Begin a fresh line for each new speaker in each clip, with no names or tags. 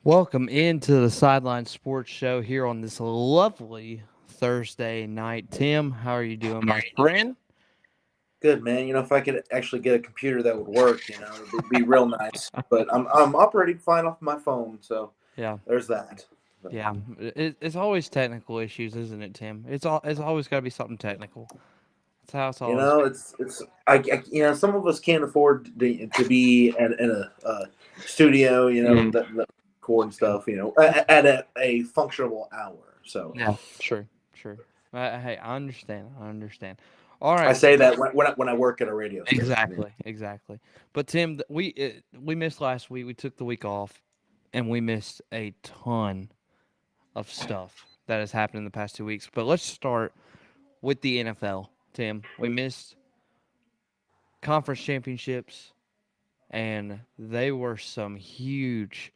Welcome into the Sideline Sports Show here on this lovely Thursday night. Tim, how are you doing, my friend?
Good, man. If I could actually get a computer that would work, it'd be real nice. But I'm operating fine off my phone, so
Yeah,
there's that. So,
yeah. It's always technical issues, isn't it, Tim? It's always got to be something technical. That's how it's always been.
it's some of us can't afford to be in a studio,
Mm,
that record and stuff, at a functional hour. So
yeah, sure. Hey, I understand. I understand. All
I
right.
say that when I work at a radio station.
Exactly. But Tim, we missed last week. We took the week off, and we missed a ton of stuff that has happened in the past 2 weeks. But let's start with the NFL, Tim. We missed conference championships, and they were some huge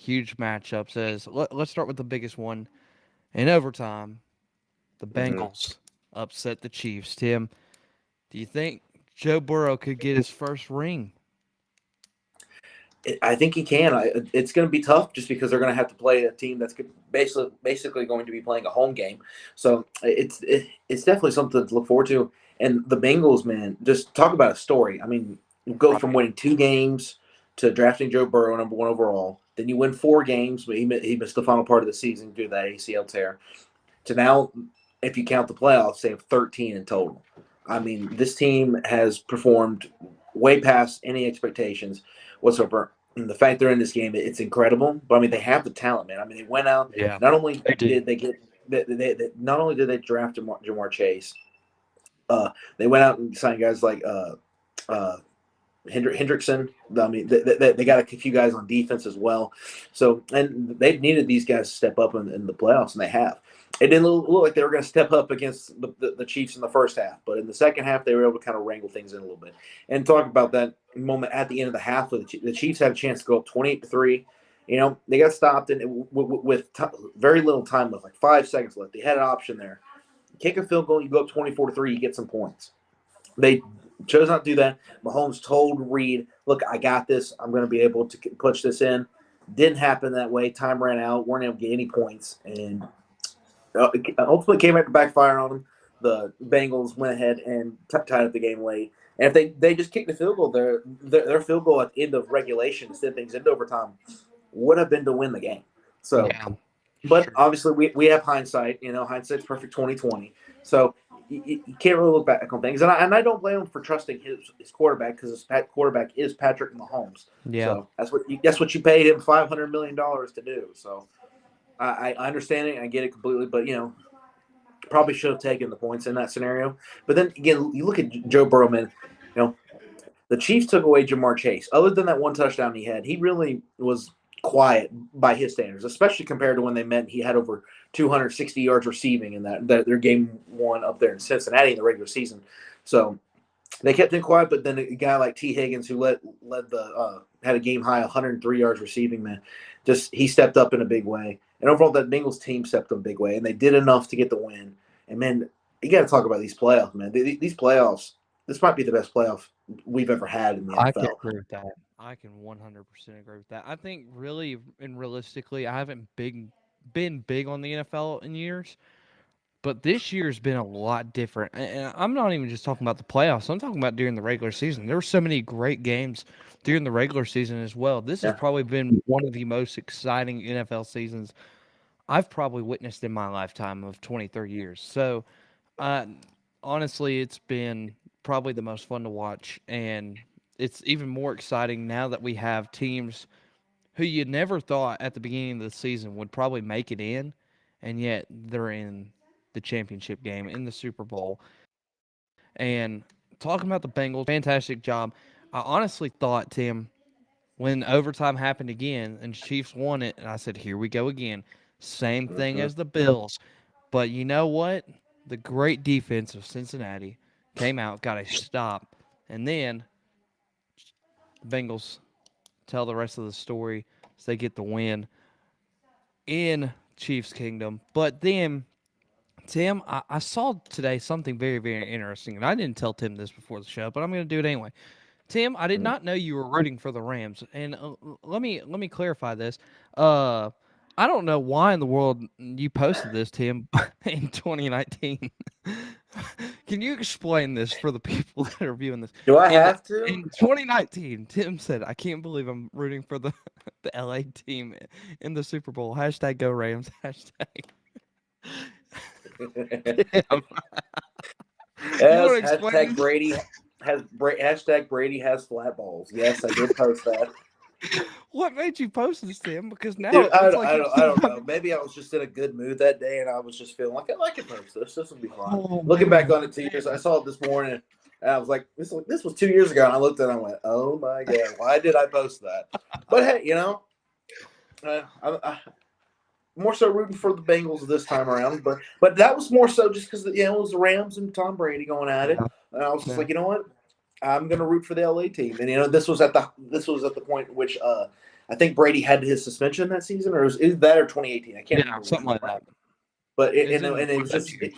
matchups. Let's start with the biggest one in overtime. The
Hmm.
Bengals upset the Chiefs. Tim, do you think Joe Burrow could get his first ring?
I think he can. It's going to be tough just because they're going to have to play a team that's basically going to be playing a home game. So it's definitely something to look forward to. And the Bengals, man, just talk about a story. I mean, you go from
Right.
winning 2 games to drafting Joe Burrow number one overall. Then you win 4 games, but he missed the final part of the season due to that ACL tear. To now, if you count the playoffs, they have 13 in total. I mean, this team has performed way past any expectations whatsoever. And the fact they're in this game, it's incredible. But I mean, they have the talent, man. I mean, they went out.
Yeah,
Not only
they do.
did they get, not only did they draft Jamar Chase, they went out and signed guys like uh, Hendrickson. I mean, they got a few guys on defense as well. So, and they've needed these guys to step up in the playoffs, and they have. It didn't look like they were going to step up against the Chiefs in the first half, but in the second half, they were able to kind of wrangle things in a little bit. And talk about that moment at the end of the half, where the Chiefs had a chance to go up 28-3. They got stopped and with very little time left, like 5 seconds left. They had an option there. Kick a field goal, you go up 24-3, you get some points. They chose not to do that. Mahomes told Reed, "Look, I got this. I'm going to be able to push this in." Didn't happen that way. Time ran out. Weren't able to get any points, and ultimately came back to backfire on them. The Bengals went ahead and tied up the game late. And if they just kicked the field goal, their field goal at the end of regulation to send things into overtime would have been to win the game. So
Yeah,
but
sure.
obviously we have hindsight. Hindsight's perfect 2020. So you can't really look back on things, and I don't blame him for trusting his quarterback because his quarterback is Patrick Mahomes.
Yeah,
So that's what you paid him $500 million to do. So I understand it, I get it completely, but probably should have taken the points in that scenario. But then again, you look at Joe Burrow, man. You know the Chiefs took away Jamar Chase. Other than that one touchdown he had, he really was quiet by his standards, especially compared to when they met. He had over 260 yards receiving in that their game one up there in Cincinnati in the regular season. So they kept him quiet, but then a guy like T. Higgins, who led the had a game high 103 yards receiving, man, just he stepped up in a big way. And overall, that Bengals team stepped up in a big way, and they did enough to get the win. And man, you got to talk about these playoffs, man. These playoffs, this might be the best playoff we've ever had in the
I can
NFL.
agree with that. I can 100% agree with that. I think really and realistically, I haven't been big on the NFL in years, but this year's been a lot different. And I'm not even just talking about the playoffs. I'm talking about during the regular season. There were so many great games during the regular season as well. This has
Yeah.
probably been one of the most exciting NFL seasons I've probably witnessed in my lifetime of 20, 30 years. So, uh, honestly, it's been probably the most fun to watch, and it's even more exciting now that we have teams who you never thought at the beginning of the season would probably make it in, and yet they're in the championship game in the Super Bowl. And talking about the Bengals, fantastic job. I honestly thought, Tim, when overtime happened again and Chiefs won it, and I said, here we go again. Same thing
Mm-hmm.
as the Bills. But you know what? The great defense of Cincinnati came out, got a stop, and then the Bengals tell the rest of the story as they get the win in Chiefs Kingdom. But then, Tim, I saw today something very, very interesting, and I didn't tell Tim this before the show, but I'm going to do it anyway. Tim, I did
Mhm.
not know you were rooting for the Rams, and let me clarify this. Uh, I don't know why in the world you posted this, Tim, in 2019. Can you explain this for the people that are viewing this?
Do I
In
have to?
in 2019, Tim said, "I can't believe I'm rooting for the the LA team in the Super Bowl." Hashtag Go Rams. Hashtag. Tim, you want
Yes,
to explain
hashtag
this?
Brady hashtag Brady has flat balls. Yes, I did post that.
What made you post this, Tim? Because now
Dude,
it looks like you're
I
still
don't know.
running.
Maybe I was just in a good mood that day, and I was just feeling like I can post this. This will be fun.
Oh
Looking back
man,
on it 2 years, I saw it this morning, and I was like, this was 2 years ago. And I looked at it and I went, oh my god, why did I post that? But hey, I more so rooting for the Bengals this time around. But that was more so just because it was the Rams and Tom Brady going at it,
yeah,
and I was just
yeah,
like, you know what, I'm going to root for the LA team. And this was at the point in which I think Brady had his suspension that season, or is that or 2018? I can't
yeah,
remember which
something like
one.
that.
But
It's in
and it
one
was
of those
just
years.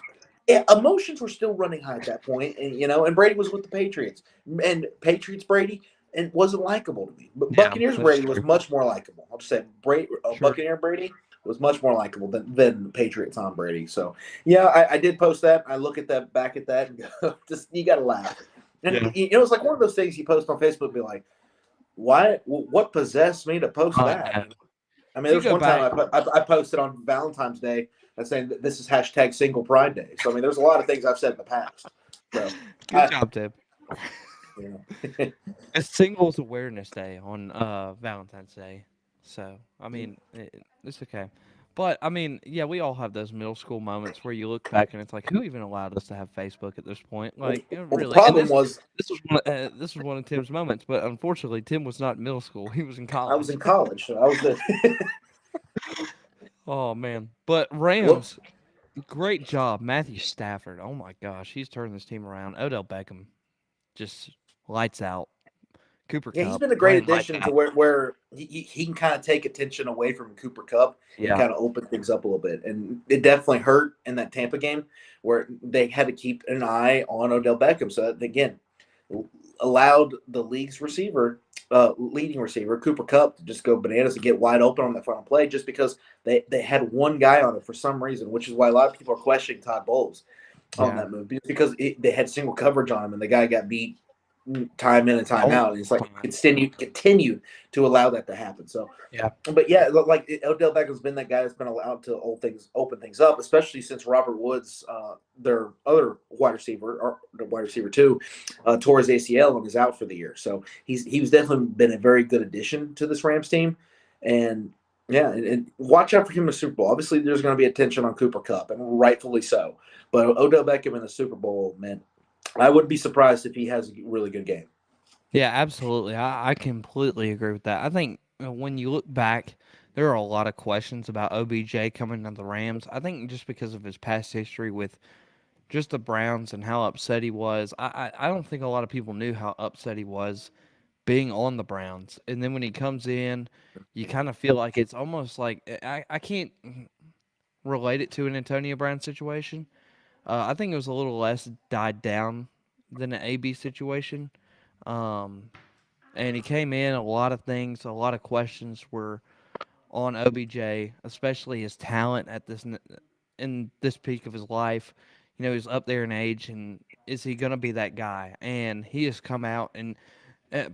emotions were still running high at that point, and Brady was with the Patriots, and Patriots Brady and wasn't likable to me. But
Yeah,
Buccaneers
that's
Brady was
true.
much more likable. I'll just say
Sure.
Buccaneer Brady was much more likable than Patriot Tom Brady. So yeah, I did post that. I look at that back at that and go, just you got to laugh. And
Yeah.
it's like one of those things you post on Facebook, be like, why? What possessed me to post
Oh
that?
man.
I mean,
If
there
you
was
go
one time
back,
I posted on Valentine's Day and saying that this is hashtag Single Pride Day. So I mean, there's a lot of things I've said in the past. So
good
I,
job, Tim.
you know,
It's Singles Awareness Day on Valentine's Day, so I mean it's okay. But I mean, yeah, we all have those middle school moments where you look back and it's like, who even allowed us to have Facebook at this point?
well,
Like,
the
really? And
problem was
this was one of Tim's moments, but unfortunately, Tim was not in middle school; he was in
I was
college.
in college. So I was the
Oh man! But
well,
Rams, great job, Matthew Stafford. Oh my gosh, he's turned this team around. Odell Beckham, just lights out. Cooper
yeah, he's
Cup
been a great
playing lights
addition to
out.
where he can kind of take attention away from Cooper Cup and
Yeah,
kind of open things up a little bit. And it definitely hurt in that Tampa game where they had to keep an eye on Odell Beckham. So that, again, allowed the league's leading receiver, Cooper Cup, to just go bananas and get wide open on that final play just because they had one guy on it for some reason, which is why a lot of people are questioning Todd Bowles on
yeah.
that move because they had single coverage on him and the guy got beat time in and time out. And it's like
Time.
continued to allow that to happen. So,
Yeah.
but yeah, like Odell Beckham's been that guy that's been allowed to open things up, especially since Robert Woods, their other wide receiver, or the wide receiver too, tore his ACL and is out for the year. So he's definitely been a very good addition to this Rams team, and yeah, and watch out for him in the Super Bowl. Obviously, there's going to be attention on Cooper Cup, and rightfully so. But Odell Beckham in the Super Bowl, man, I wouldn't be surprised if he has a really good game.
Yeah, absolutely. I completely agree with that. I think when you look back, there are a lot of questions about OBJ coming to the Rams. I think just because of his past history with just the Browns and how upset he was, I don't think a lot of people knew how upset he was being on the Browns. And then when he comes in, you kind of feel like it's almost like I can't relate it to an Antonio Brown situation. I think it was a little less died down than an AB situation. Um, and he came in, a lot of things, a lot of questions were on OBJ, especially his talent at in this peak of his life. You know, he's up there in age, and is he going to be that guy? And he has come out, and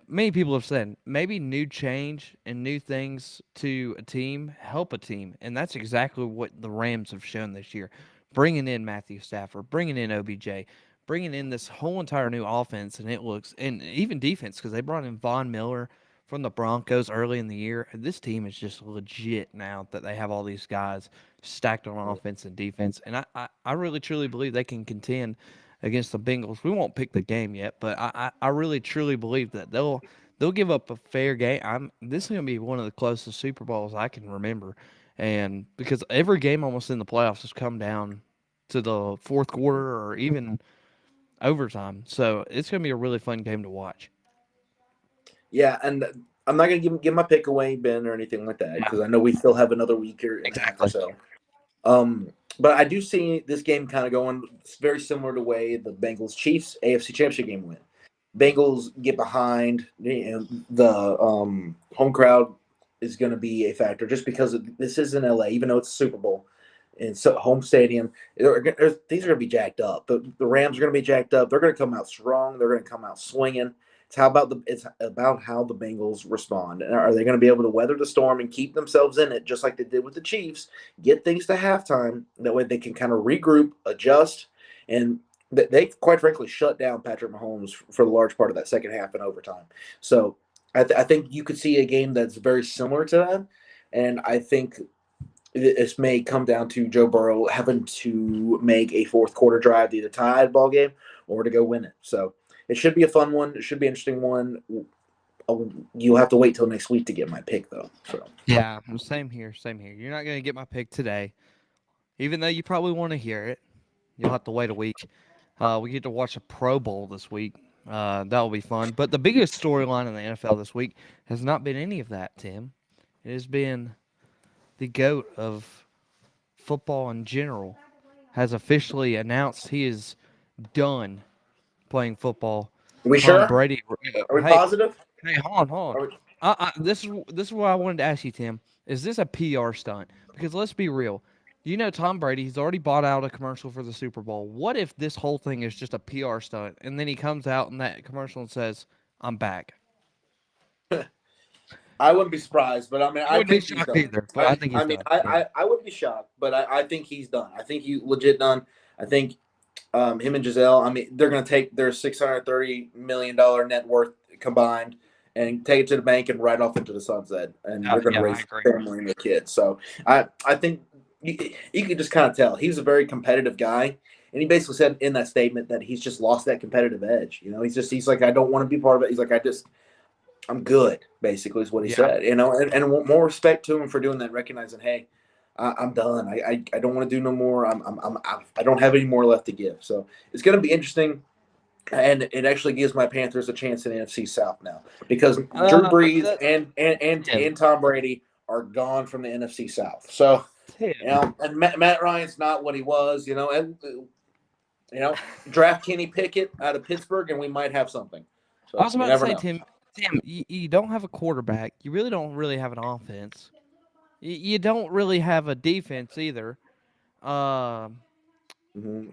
many people have said maybe new change and new things to a team help a team, and that's exactly what the Rams have shown this year. Bringing in Matthew Stafford, bringing in OBJ, bringing in this whole entire new offense, and it looks, and even defense, because they brought in Von Miller from the Broncos early in the year. This team is just legit now that they have all these guys stacked on offense and defense, and I really truly believe they can contend against the Bengals. We won't pick the game yet, but I really truly believe that they'll give up a fair game. This is gonna be one of the closest Super Bowls I can remember, and because every game almost in the playoffs has come down to the fourth quarter or even overtime, so it's gonna be a really fun game to watch.
Yeah, and I'm not going to give my pick away, Ben, or anything like that,
Yeah,
because I know we still have another week or and a half or
exactly.
so. But I do see this game kind of going very similar to the way the Bengals Chiefs AFC Championship game went. Bengals get behind. The home crowd is going to be a factor just because this is in LA, even though it's a Super Bowl. And so home stadium, these are going to be jacked up. The Rams are going to be jacked up. They're going to come out strong. They're going to come out swinging. It's about how the Bengals respond. And are they going to be able to weather the storm and keep themselves in it, just like they did with the Chiefs? Get things to halftime. That way they can kind of regroup, adjust, and they quite frankly shut down Patrick Mahomes for the large part of that second half and overtime. So I think you could see a game that's very similar to that, and I think this may come down to Joe Burrow having to make a fourth quarter drive to either tie the ball game or to go win it. So it should be a fun one. It should be an interesting one. You'll have to wait till next week to get my pick, though. So
Yeah, same here. Same here. You're not going to get my pick today, even though you probably want to hear it. You'll have to wait a week. We get to watch a Pro Bowl this week. That'll be fun. But the biggest storyline in the NFL this week has not been any of that, Tim. It has been the GOAT of football in general has officially announced he is done playing football.
Are we
Tom
sure?
Brady.
Are we
Hey,
positive?
hey, hold on.
Are we,
This is what I wanted to ask you, Tim. Is this a PR stunt? Because let's be real. You know Tom Brady, he's already bought out a commercial for the Super Bowl. What if this whole thing is just a PR stunt, and then he comes out in that commercial and says, "I'm back"?
I wouldn't be surprised, but I mean,
I
I
wouldn't be
think he's
shocked
done.
either, but I think he's done. Yeah.
I wouldn't be shocked, but I think he's done. I think he legit done. I think him and Giselle, I mean, they're going to take their $630 million net worth combined and take it to the bank and ride off into the sunset. And they're going to raise
I
their
agree.
family and their kids. So I think you can just kind of tell he's a very competitive guy. And he basically said in that statement that he's just lost that competitive edge. You know, he's like, I don't want to be part of it. He's like, I'm good, basically, is what he
Yeah.
said. You know, and more respect to him for doing that, recognizing, hey, I'm done. I don't want to do no more. I don't have any more left to give. So it's going to be interesting, and it actually gives my Panthers a chance in the NFC South now because Drew Brees
Tim,
and Tom Brady are gone from the NFC South. So
Tim.
you know, and Matt Ryan's not what he was. You know, and draft Kenny Pickett out of Pittsburgh, and we might have something. So
I was
you
about to
never
say,
know.
Tim, you don't have a quarterback. You really don't really have an offense. You don't really have a defense either. Um,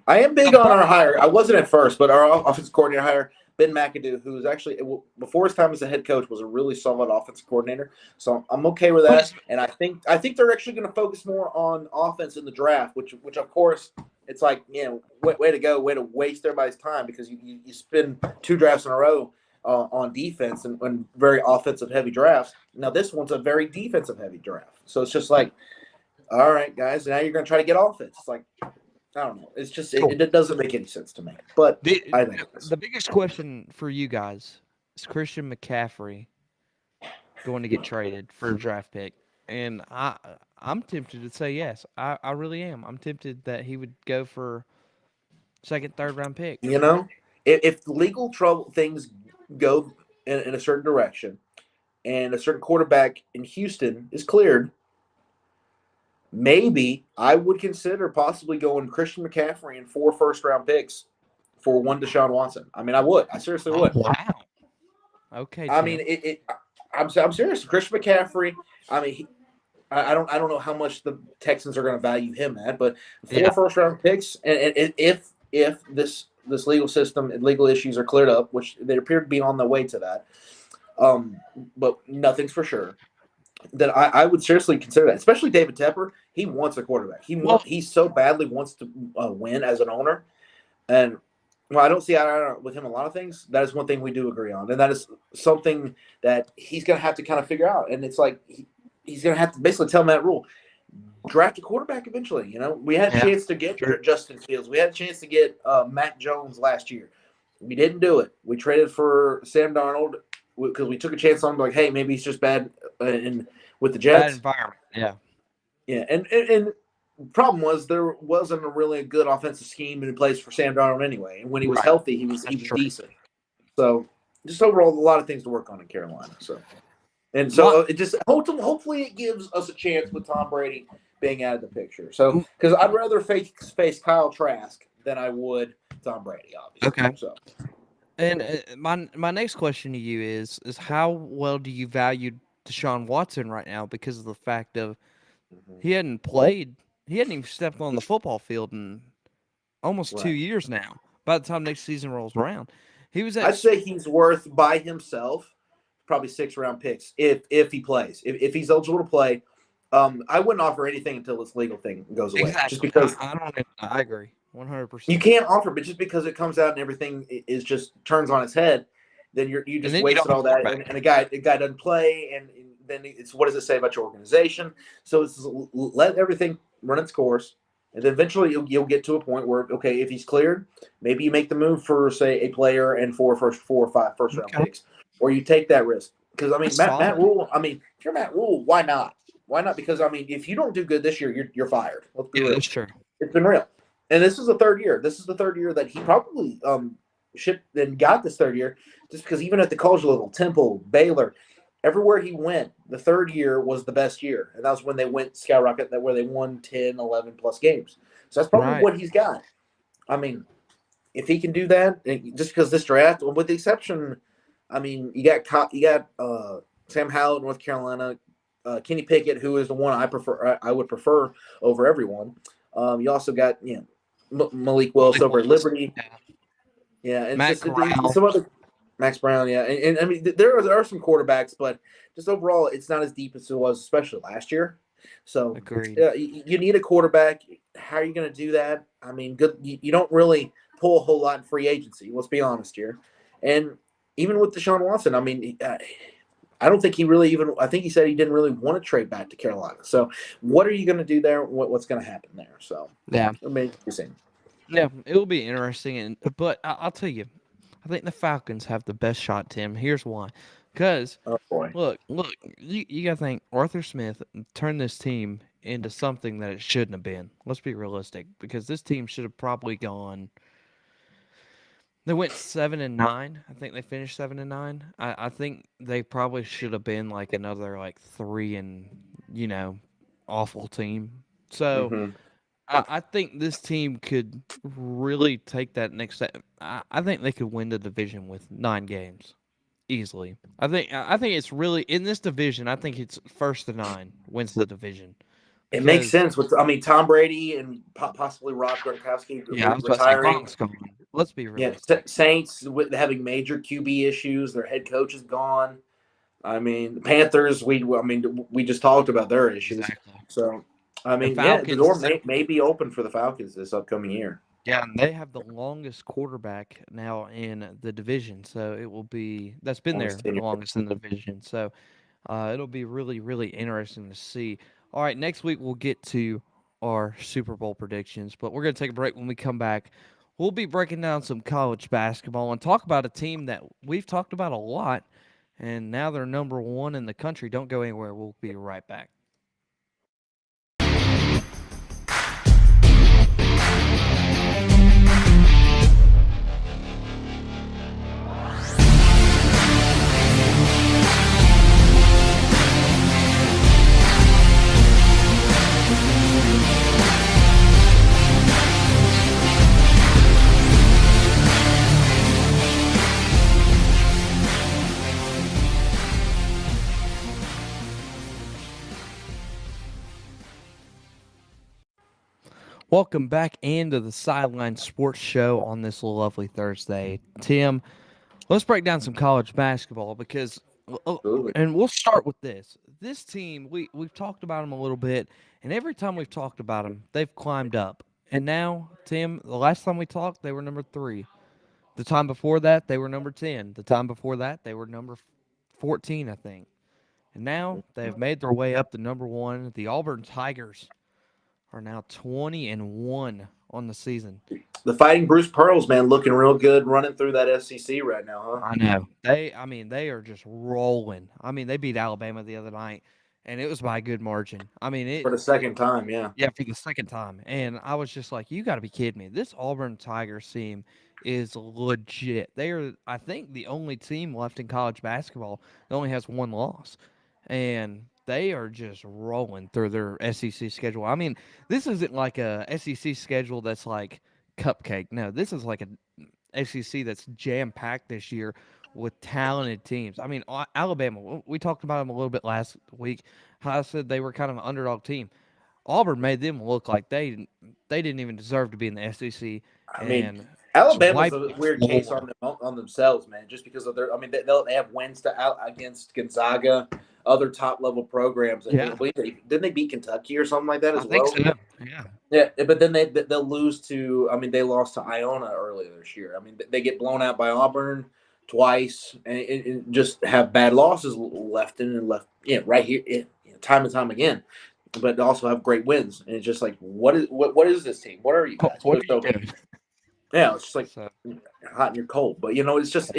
I am
the
big on
ball.
our hire. I wasn't at first, but our offensive coordinator hire, Ben McAdoo, who's actually before his time as a head coach was a really solid offensive coordinator. So I'm okay with that. And I think they're actually going to focus more on offense in the draft, which of course it's like way to go, way to waste everybody's time because you spend two drafts in a row on defense and very offensive heavy drafts. Now this one's a very defensive heavy draft, so it's just like, all right, guys, now you're going to try to get offense. It's like, I don't know. It's just
Cool.
it doesn't make any sense to me. But I think
The biggest question for you guys is Christian McCaffrey going to get traded for a draft pick? And I'm tempted to say yes. I really am. I'm tempted that he would go for second, third round pick.
if legal trouble things go in a certain direction, and a certain quarterback in Houston is cleared, maybe I would consider possibly going Christian McCaffrey and 4 first-round picks for one Deshaun Watson. I mean, I would. I seriously would.
Wow. Okay.
I
Tim.
mean, I'm serious. Christian McCaffrey. I mean, I don't know how much the Texans are going to value him at, but 4 first-round picks, and if this legal system and legal issues are cleared up, which they appear to be on the way to that, but nothing's for sure. Then I would seriously consider that, especially David Tepper. He wants a quarterback. He so badly wants to win as an owner, and well, I don't see with him a lot of things. That is one thing we do agree on, and that is something that he's going to have to kind of figure out. And it's like he's going to have to basically tell Matt Rule, draft a quarterback eventually. You know, we had a chance to get Justin Fields. We had a chance to get Mac Jones last year. We didn't do it. We traded for Sam Darnold because we took a chance on him. Like, hey, maybe he's just bad with the Jets.
Bad environment. Yeah.
Yeah, and problem was there wasn't a good offensive scheme in place for Sam Darnold anyway. And when he was healthy, he was decent. So just overall, a lot of things to work on in Carolina. So it just hopefully it gives us a chance with Tom Brady being out of the picture. So because I'd rather face Kyle Trask than I would Tom Brady, obviously.
Okay.
So
And my next question to you is how well do you value Deshaun Watson right now because of the fact of
Hmm.
he hadn't played, he hadn't even stepped on the football field in almost two
Right.
years now. By the time next season rolls around, he was at
I'd say he's worth by himself probably 6 round picks if he plays. If he's eligible to play, I wouldn't offer anything until this legal thing goes away. Just
exactly.
because
I don't. I agree, 100.
you
percent
can't offer, but just because it comes out and everything is just turns on its head, then you
And
just
then you don't
wasted
have a
all that,
quarterback.
and a guy doesn't play, and then it's what does it say about your organization? So it's let everything run its course, and then eventually you'll get to a point where okay, if he's cleared, maybe you make the move for say a player and four or five first round
Okay,
picks, or you take that risk because I mean
that's
Matt
solid.
Rule. I mean if you're Matt Rule, why not? Why not? Because I mean if you don't do good this year, you're fired. Let's be
Yeah,
real.
that's true.
It's been real. And this is the third year. This is the third year that he probably shipped and got this third year, just because even at the college level, Temple, Baylor, everywhere he went, the third year was the best year. And that was when they went skyrocket, that where they won 10, 11 plus games. So that's probably
Right.
what he's got. I mean, if he can do that, just because this draft, with the exception, I mean, you got Sam Howell, North Carolina, Kenny Pickett, who is the one I would prefer over everyone. You also got Malik Willis
Malik
over at
Willis.
Liberty.
Yeah.
Yeah, it's
Matt
just
Corral.
some other Max Brown. Yeah, and I mean there are some quarterbacks, but just overall, it's not as deep as it was, especially last year. So
Agreed.
you need a quarterback. How are you going to do that? I mean, good. You don't really pull a whole lot in free agency. Let's be honest here. And even with Deshaun Watson, I mean, I don't think he really even. I think he said he didn't really want to trade back to Carolina. So what are you going to do there? What's going to happen there? So
Yeah.
I mean, you're saying.
Yeah, it will be interesting, but I'll tell you, I think the Falcons have the best shot, Tim. Here's why, because
Oh boy.
look, you gotta think Arthur Smith turned this team into something that it shouldn't have been. Let's be realistic, because this team should have probably gone. They went 7-9. I think they finished 7-9. I think they probably should have been like another like 3 and you know awful team. So
Mm-hmm.
I think this team could really take that next step. I think they could win the division with 9 games easily. I think it's really in this division. I think it's first to 9 wins the division
It makes
because
sense with I mean Tom Brady and possibly Rob Gronkowski
yeah, I was about to say
retiring.
Gronk's gone. Let's be
Yeah,
realistic.
Saints with having major QB issues. Their head coach is gone. I mean the Panthers. We just talked about their issues.
Exactly.
So I
The
mean yeah, the
Falcons,
door may be open for the Falcons this upcoming year.
yeah, and they have the longest quarterback now in the division. So it will be that's been
Longest
there the
tenure.
longest in the division. So it'll be really, really interesting to see. All right, next week we'll get to our Super Bowl predictions, but we're going to take a break. When we come back, we'll be breaking down some college basketball and talk about a team that we've talked about a lot, and now they're number one in the country. Don't go anywhere. We'll be right back. Welcome back into the Sideline Sports Show on this lovely Thursday. Tim, let's break down some college basketball because,
Absolutely.
and we'll start with this. This team, we've talked about them a little bit, and every time we've talked about them, they've climbed up. And now, Tim, the last time we talked, they were number 3. The time before that, they were number 10. The time before that, they were number 14, I think. And now they've made their way up to number 1. The Auburn Tigers are now 20-1 on the season.
The Fighting Bruce Pearls, man, looking real good, running through that SEC right now, huh?
I know. They are just rolling. I mean, they beat Alabama the other night, and it was by a good margin. I mean,
For the second time, yeah.
yeah, for the second time. And I was just like, you got to be kidding me. This Auburn Tigers team is legit. They are, I think, the only team left in college basketball that only has one loss. And they are just rolling through their SEC schedule. I mean, this isn't like a SEC schedule that's like cupcake. No, this is like SEC that's jam packed this year with talented teams. I mean, Alabama. We talked about them a little bit last week. How I said they were kind of an underdog team. Auburn made them look like they didn't even deserve to be in the SEC
I mean,
and just
Alabama's
wiped
a
the
weird case
floor.
on themselves, man. Just because of their, I mean, they have wins to out against Gonzaga, other top level programs. I
Yeah,
believe didn't they beat Kentucky or something like that
I
as
think so.
well?
Yeah,
Yeah, but then they'll lose to. I mean, they lost to Iona earlier this year. I mean, they get blown out by Auburn twice, and just have bad losses left in and left. Yeah, right here, time and time again. But they also have great wins, and it's just like, what is this team? What are you guys?
what are you
So
doing?
yeah, it's just like
So
hot and you're cold. But it's just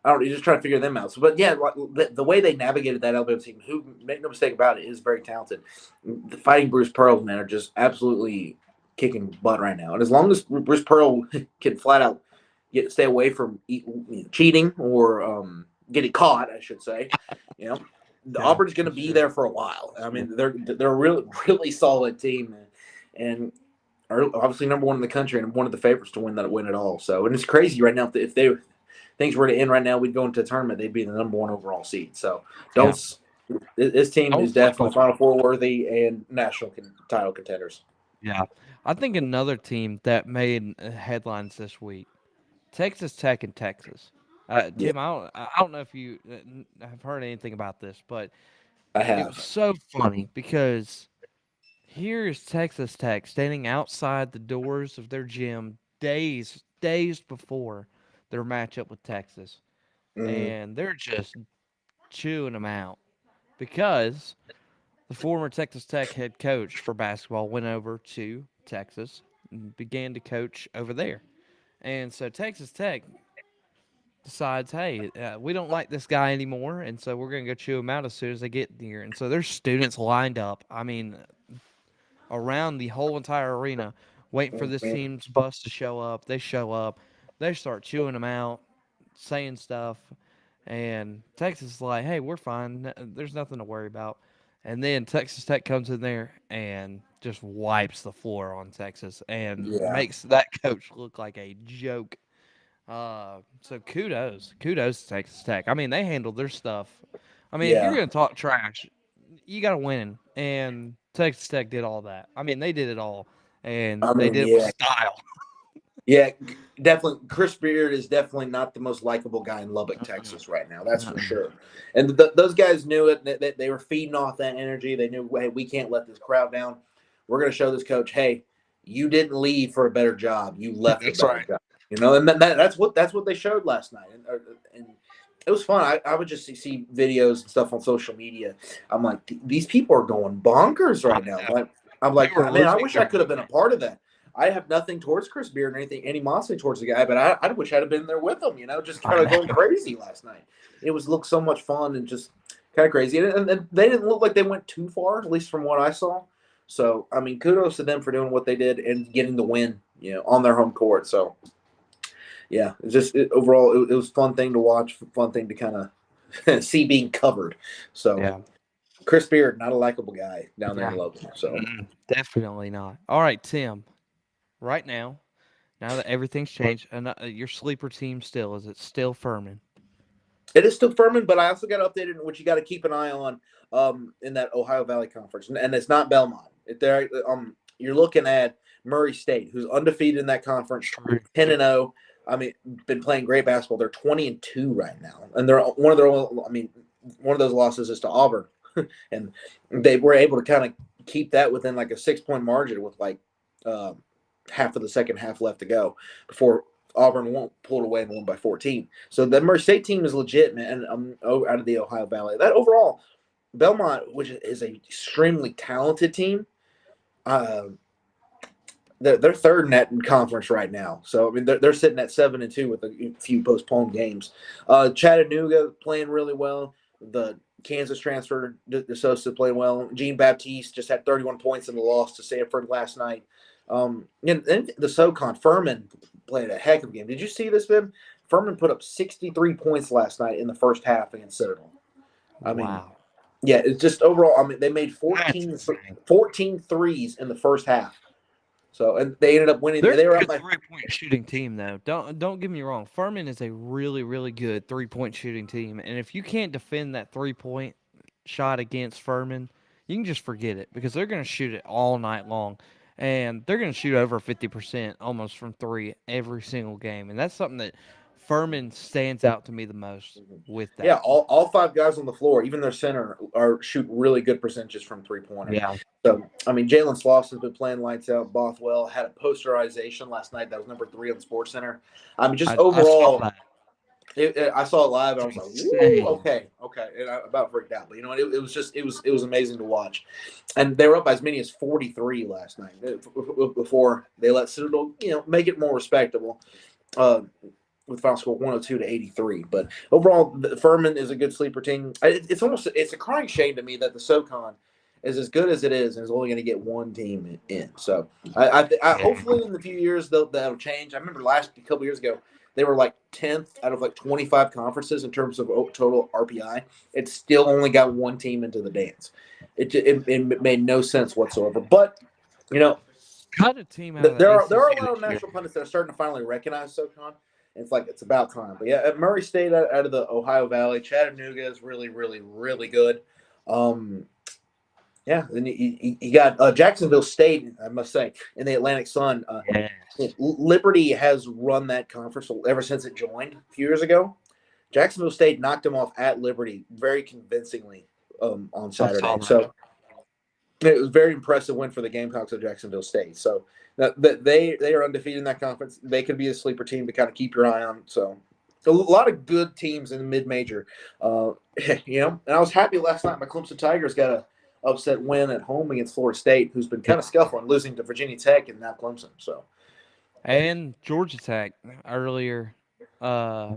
I don't. You're just trying to figure them out. So, but yeah, like, the way they navigated that Alabama team, who make no mistake about it, is very talented. The Fighting Bruce Pearls, man, are just absolutely kicking butt right now. And as long as Bruce Pearl can flat out stay away from cheating or getting caught, I should say, you know, the
yeah,
Auburn's going
for
to be
sure.
there for a while. I mean, they're a really solid team, man. And are obviously number one in the country and one of the favorites to win it all. So, and it's crazy right now if they things were to end right now, we'd go into a tournament, they'd be the number one overall seed. So,
Yeah,
don't this team
don't
is
sleep
definitely
on.
Final Four worthy and national title contenders.
Yeah, I think another team that made headlines this week, Texas Tech in Texas.
Yeah,
Tim, I don't know if you have heard anything about this, but
I
it was
have.
so funny because here is Texas Tech standing outside the doors of their gym days before their matchup with Texas,
Mm,
and they're just chewing them out because the former Texas Tech head coach for basketball went over to Texas and began to coach over there. And so Texas Tech decides, hey, we don't like this guy anymore, and so we're going to go chew him out as soon as they get here. And so there's students lined up. I mean, around the whole entire arena, waiting for this
mm,
team's bus to show up. They show up, they start chewing them out, saying stuff, and Texas is like, "Hey, we're fine. There's nothing to worry about." And then Texas Tech comes in there and just wipes the floor on Texas and
yeah,
makes that coach look like a joke. So kudos to Texas Tech. I mean, they handled their stuff. I mean, if you're
yeah.
gonna talk trash, you got to win. And Texas Tech did all that. I mean, they did it all, and
I
they
mean,
did it with
yeah,
style.
yeah. Definitely, Chris Beard is definitely not the most likable guy in Lubbock,
Uh-uh.
Texas, right now. That's for
Uh-uh.
sure. And those guys knew it. They were feeding off that energy. They knew, hey, we can't let this crowd down. We're going to show this coach, hey, you didn't leave for a better job. You left a
That's
better
right.
job. And that's what they showed last night. And it was fun. I would just see videos and stuff on social media. I'm like, these people are going bonkers
I
right now.
know.
I'm
They
like,
were
man, I
losing
wish I
their
could have been a
mind.
part of that. I have nothing towards Chris Beard or anything animosity towards the guy, but I wish I'd have been there with him. Just
I
kind of
know.
going crazy last night. It looked so much fun and just kind of crazy, and they didn't look like they went too far, at least from what I saw. So I mean, kudos to them for doing what they did and getting the win, on their home court. So yeah, overall it was a fun thing to watch, fun thing to kind of see being covered. So
Yeah.
Chris Beard, not a likable guy down there
Yeah.
in Logan. So
Mm-mm. Definitely not. All right, Tim. Right now that everything's changed, and your sleeper team still is it still Furman?
it is still Furman, but I also got updated, which you got to keep an eye on in that Ohio Valley Conference, and it's not Belmont. You're looking at Murray State, who's undefeated in that conference,
True.
10-0. I mean, been playing great basketball. They're 20-2 right now, and they're one of their. I mean, one of those losses is to Auburn, and they were able to kind of keep that within like a 6 point margin with like uh, half of the second half left to go before Auburn won't pull away and won by 14. So the Murray State team is legit, man. Out of the Ohio Valley. That overall, Belmont, which is an extremely talented team, uh, they're third in that conference right now. So I mean, they're sitting at 7-2 with a few postponed games. Chattanooga playing really well. The Kansas transfer, DeSosa playing well. Jean Baptiste just had 31 points in the loss to Sanford last night. And the SoCon Furman played a heck of a game. Did you see this, Ben? Furman put up 63 points last night in the first half against Citadel. I mean,
Wow.
yeah, it's just overall. I mean, they made
That's
14,
insane.
14 threes in the first half. So, and they ended up winning.
They're
They were
a
up
good
by
3-point shooting team, though. Don't get me wrong. Furman is a really, really good 3-point shooting team, and if you can't defend that 3-point shot against Furman, you can just forget it because they're going to shoot it all night long, and they're going to shoot over 50% almost from three every single game, and that's something that Furman stands out to me the most with
yeah,
that.
all five guys on the floor, even their center, are shoot really good percentages from 3-pointer.
Yeah,
So, I mean, Jalen Sloss has been playing lights out. Bothwell had a posterization last night that was number 3 on Sports Center. I mean, just
I saw
overall,
that.
I saw it live and I
It's
was like, "Woo,
insane.
okay," and I about freaked out. But you know what? It was just it was amazing to watch, and they were up by as many as 43 last night before they let Citadel, make it more respectable. Uh, with final score 102-83. But overall, Furman is a good sleeper team. It's a crying shame to me that the SoCon is as good as it is and is only going to get one team in. So I
Yeah.
hopefully in the few years that'll change. I remember a couple years ago they were like 10th out of like 25 conferences in terms of total RPI. It still only got one team into the dance. It made no sense whatsoever. But you know
Cut a team out of the
there are a
ACC
lot of
this year.
national pundits that are starting to finally recognize SoCon. It's like it's about time. But yeah, at Murray State out of the Ohio Valley, Chattanooga is really, really, really good. Um, yeah, then you got Jacksonville State, I must say, in the Atlantic Sun.
Yes.
Liberty has run that conference ever since it joined a few years ago. Jacksonville State knocked them off at Liberty very convincingly on
I saw
Saturday.
that.
So it was a very impressive win for the Gamecocks of Jacksonville State. So that they are undefeated in that conference. They could be a sleeper team to kind of keep your eye on. So a lot of good teams in the mid-major. Uh, and I was happy last night. My Clemson Tigers got a upset win at home against Florida State, who's been kind of scuffling, losing to Virginia Tech and now Clemson. So
And Georgia Tech earlier. Uh,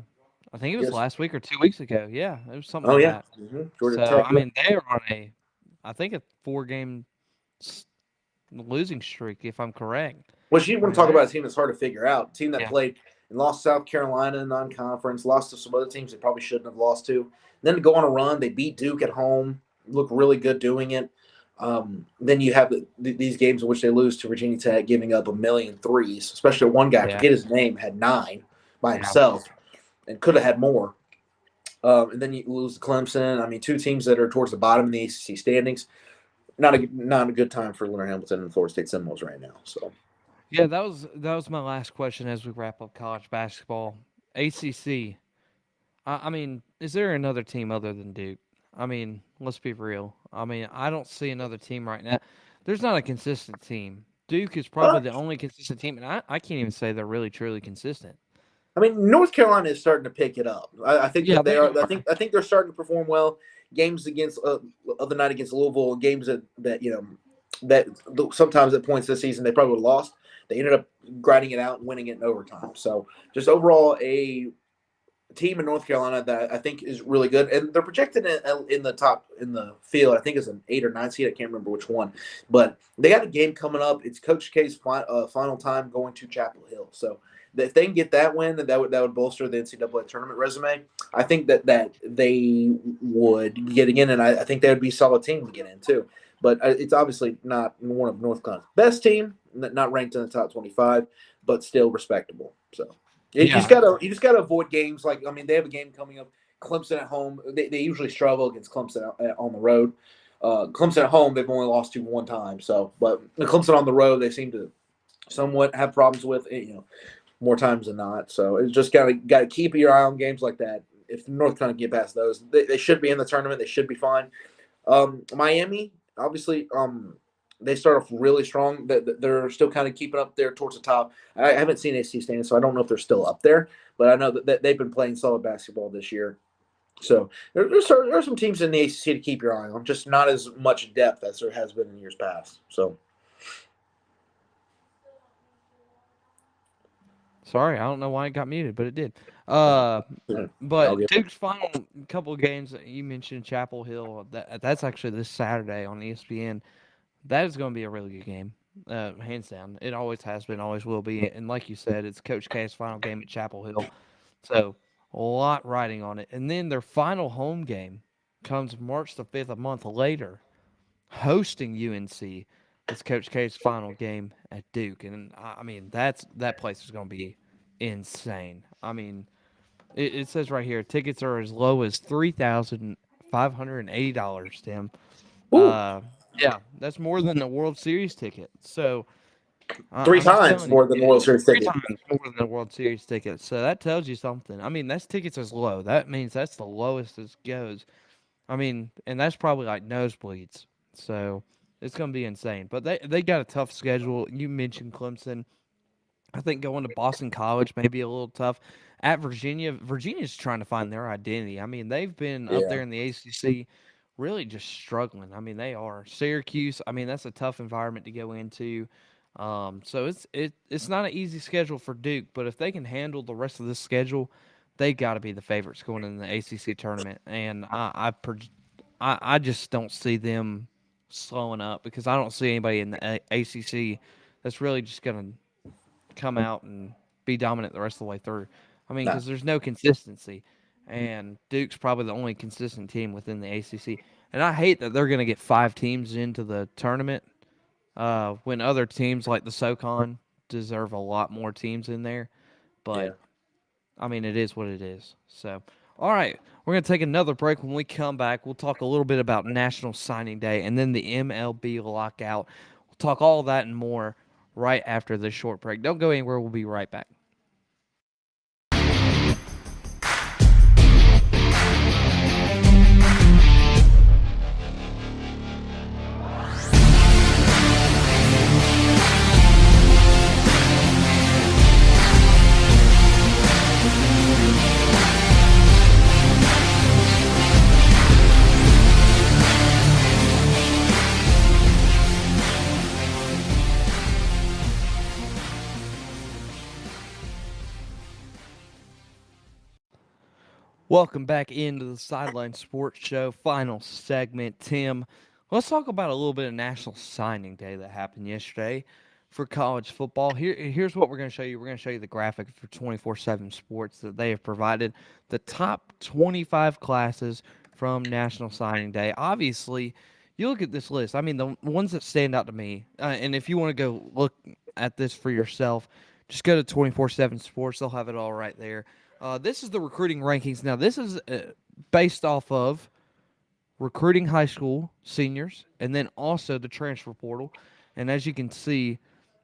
I think it was
yes,
last week or 2 weeks ago. Yeah, it was something
oh
like
yeah,
that.
Georgia
So
Tech.
I mean, they are on I think a 4-game losing streak, if I'm correct.
Which you
I
want to
mean,
talk
they're
about a team that's hard to figure out. A team that
yeah,
played and lost South Carolina in non-conference, lost to some other teams they probably shouldn't have lost to. Then to go on a run, they beat Duke at home, look really good doing it. Then you have these games in which they lose to Virginia Tech, giving up a million threes. Especially one guy, I
yeah,
forget his name, had 9 by
yeah.
himself and could have had more. And then you lose to Clemson. I mean, two teams that are towards the bottom in the ACC standings. Not a good time for Leonard Hamilton and the Florida State Seminoles right now. So.
Yeah, that was my last question as we wrap up college basketball. ACC. I mean, is there another team other than Duke? I mean, let's be real. I mean, I don't see another team right now. There's not a consistent team. Duke is probably the only consistent team, and I can't even say they're really truly consistent.
I mean, North Carolina is starting to pick it up. I think
Yeah,
that they
they
are.
are.
I think they're starting to perform well. Games against other night against Louisville, games that sometimes at points this season they probably would have lost. They ended up grinding it out and winning it in overtime. So just overall a team in North Carolina that I think is really good, and they're projected in the top in the field. I think it's an 8 or 9 seed. I can't remember which one, but they got a game coming up. It's Coach K's final time going to Chapel Hill. So if they can get that win, then that would bolster the NCAA tournament resume. I think that they would be getting in, and I think they would be a solid team to get in too. But it's obviously not one of North Carolina's best team, not ranked in the top 25, but still respectable. So.
Yeah,
You just gotta avoid games like I mean they have a game coming up. Clemson at home. They usually struggle against Clemson on the road. Clemson at home they've only lost to one time. So, but Clemson on the road they seem to somewhat have problems with more times than not. So it's just got to keep your eye on games like that. If North Carolina get past those, they should be in the tournament. They should be fine. Miami obviously they start off really strong. They're still kind of keeping up there towards the top. I haven't seen AC standings, so I don't know if they're still up there. But I know that they've been playing solid basketball this year. So there are some teams in the ACC to keep your eye on, just not as much depth as there has been in years past. So
sorry, I don't know why it got muted, but it did.
yeah, I'll
But
get
Duke's final couple of games you mentioned Chapel Hill. That's actually this Saturday on ESPN. That is going to be a really good game, hands down. It always has been, always will be. And like you said, it's Coach K's final game at Chapel Hill, so a lot riding on it. And then their final home game comes March the 5th, a month later, hosting UNC. It's Coach K's final game at Duke, and I mean that place is going to be insane. I mean, it says right here tickets are as low as $3,580. Tim,
Ooh,
yeah, that's more than the World Series ticket. So
three
I'm just
times
telling you,
more than the World Series
three
ticket.
times more than the World Series ticket. So that tells you something. I mean, that's tickets as low. That means that's the lowest it goes. I mean, and that's probably like nosebleeds. So it's going to be insane. But they got a tough schedule. You mentioned Clemson. I think going to Boston College may be a little tough. At Virginia, Virginia's trying to find their identity. I mean, they've been up
Yeah,
there in the ACC really just struggling. I mean, they are. Syracuse, I mean, that's a tough environment to go into. So it's not an easy schedule for Duke, but if they can handle the rest of this schedule, they got to be the favorites going in the ACC tournament. And I just don't see them slowing up because I don't see anybody in the ACC that's really just going to come out and be dominant the rest of the way through. I mean,
no,
because there's no consistency, and Duke's probably the only consistent team within the ACC. And I hate that they're going to get 5 teams into the tournament when other teams like the SoCon deserve a lot more teams in there.
yeah.
But I mean, it is what it is. So, all right, we're going to take another break. When we come back, we'll talk a little bit about National Signing Day and then the MLB lockout. We'll talk all that and more right after this short break. Don't go anywhere. We'll be right back. Welcome back into the Sideline Sports Show, final segment. Tim, let's talk about a little bit of National Signing Day that happened yesterday for college football. Here's what we're going to show you. We're going to show you the graphic for 24/7 Sports that they have provided. The top 25 classes from National Signing Day. Obviously, you look at this list. I mean, the ones that stand out to me, and if you want to go look at this for yourself, just go to 24/7 Sports. They'll have it all right there. This is the recruiting rankings. Now, this is based off of recruiting high school seniors and then also the transfer portal. And as you can see,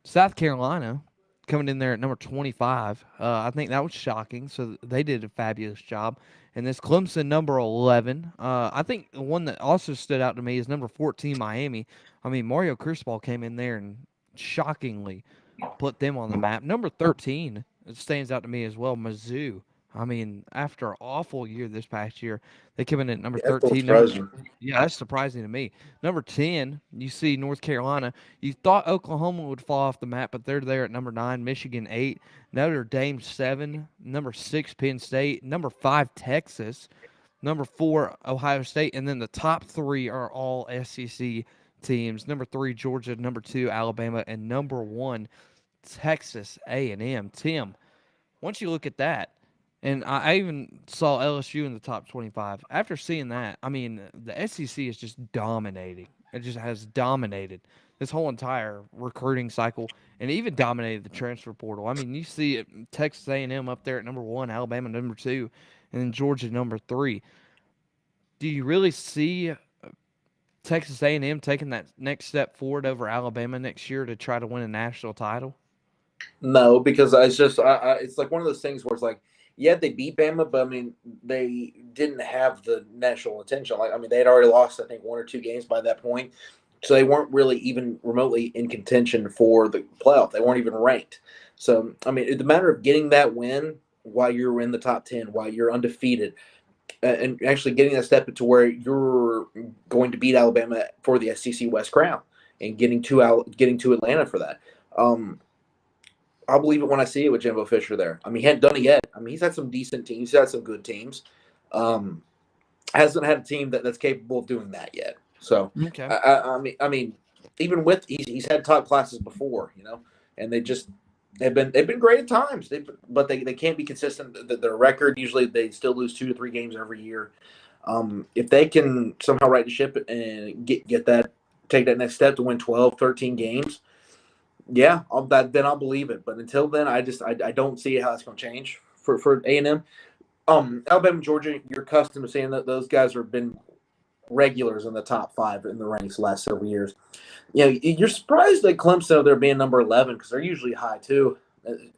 South Carolina coming in there at number 25. I think that was shocking. So they did a fabulous job. And this Clemson number 11. I think the one that also stood out to me is number 14, Miami. I mean, Mario Cristobal came in there and shockingly put them on the map. Number 13, it stands out to me as well, Mizzou. I mean, after an awful year this past year, they came in at number
Yeah, that's so
13.
surprising.
Yeah, that's surprising to me. Number 10, you see North Carolina. You thought Oklahoma would fall off the map, but they're there at number 9. Michigan 8. Notre Dame 7. Number 6, Penn State. Number 5, Texas. Number 4, Ohio State. And then the top 3 are all SEC teams. Number 3, Georgia. Number 2, Alabama. And number 1, Texas A&M. Tim, once you look at that, and I even saw LSU in the top 25. After seeing that, I mean, the SEC is just dominating. It just has dominated this whole entire recruiting cycle, and even dominated the transfer portal. I mean, you see it, Texas A&M up there at number 1, Alabama number 2, and then Georgia number 3. Do you really see Texas A&M taking that next step forward over Alabama next year to try to win a national title?
No, because it's just it's like one of those things where it's like, yeah, they beat Bama, but I mean, they didn't have the national attention. Like, I mean, they had already lost, I think, 1 or 2 games by that point, so they weren't really even remotely in contention for the playoff. They weren't even ranked. So, I mean, it's a matter of getting that win while you're in the top 10, while you're undefeated, and actually getting that step to where you're going to beat Alabama for the SEC West crown and getting to Atlanta for that. I'll believe it when I see it with Jimbo Fisher there. I mean, he hadn't done it yet. I mean, he's had some decent teams. He's had some good teams. Um, hasn't had a team that's capable of doing that yet. So,
Okay.
I mean, even with he's had top classes before, and they've been great at times. But they can't be consistent. Their record usually they still lose 2 to 3 games every year. If they can somehow right the ship and get that take that next step to win 12, 13 games, yeah, then I'll believe it. But until then, I don't see how it's going to change for A&M. Alabama, Georgia, you're accustomed to seeing that those guys have been regulars in the top 5 in the ranks the last several years. You know, you're surprised that Clemson, they're being number 11 because they're usually high too.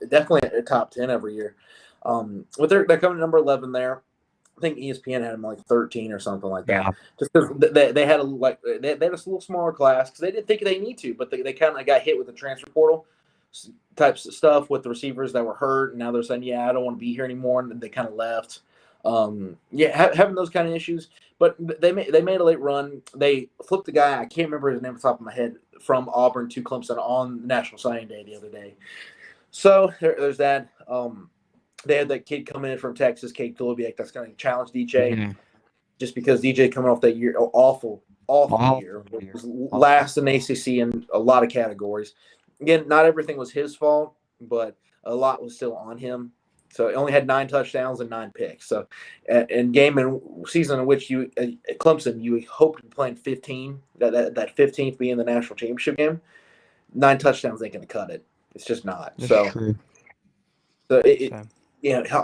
Definitely a top 10 every year. But they're coming to number 11 there. I think ESPN had them like 13 or something like that.
Yeah.
Just because they had they had a little smaller class because they didn't think they need to, but they kind of got hit with the transfer portal types of stuff with the receivers that were hurt, and now they're saying, yeah, I don't want to be here anymore, and they kind of left. Having those kind of issues, but they made a late run. They flipped the guy, I can't remember his name off the top of my head, from Auburn to Clemson on National Signing Day the other day. So there's that. They had that kid coming in from Texas, Cade Kulibiak, that's going to challenge DJ, just because DJ coming off that year, awful year, was last in ACC in a lot of categories. Again, not everything was his fault, but a lot was still on him. So he only had 9 touchdowns and 9 picks. So, in game and season in which you at Clemson, you hope to be playing 15, that 15th being the national championship game. 9 touchdowns ain't going to cut it. It's just not.
That's true.
So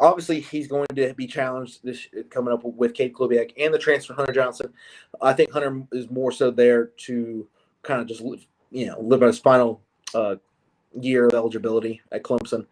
obviously he's going to be challenged this coming up with Cade Kulibiak and the transfer Hunter Johnson. I think Hunter is more so there to kind of just live out his final year of eligibility at Clemson,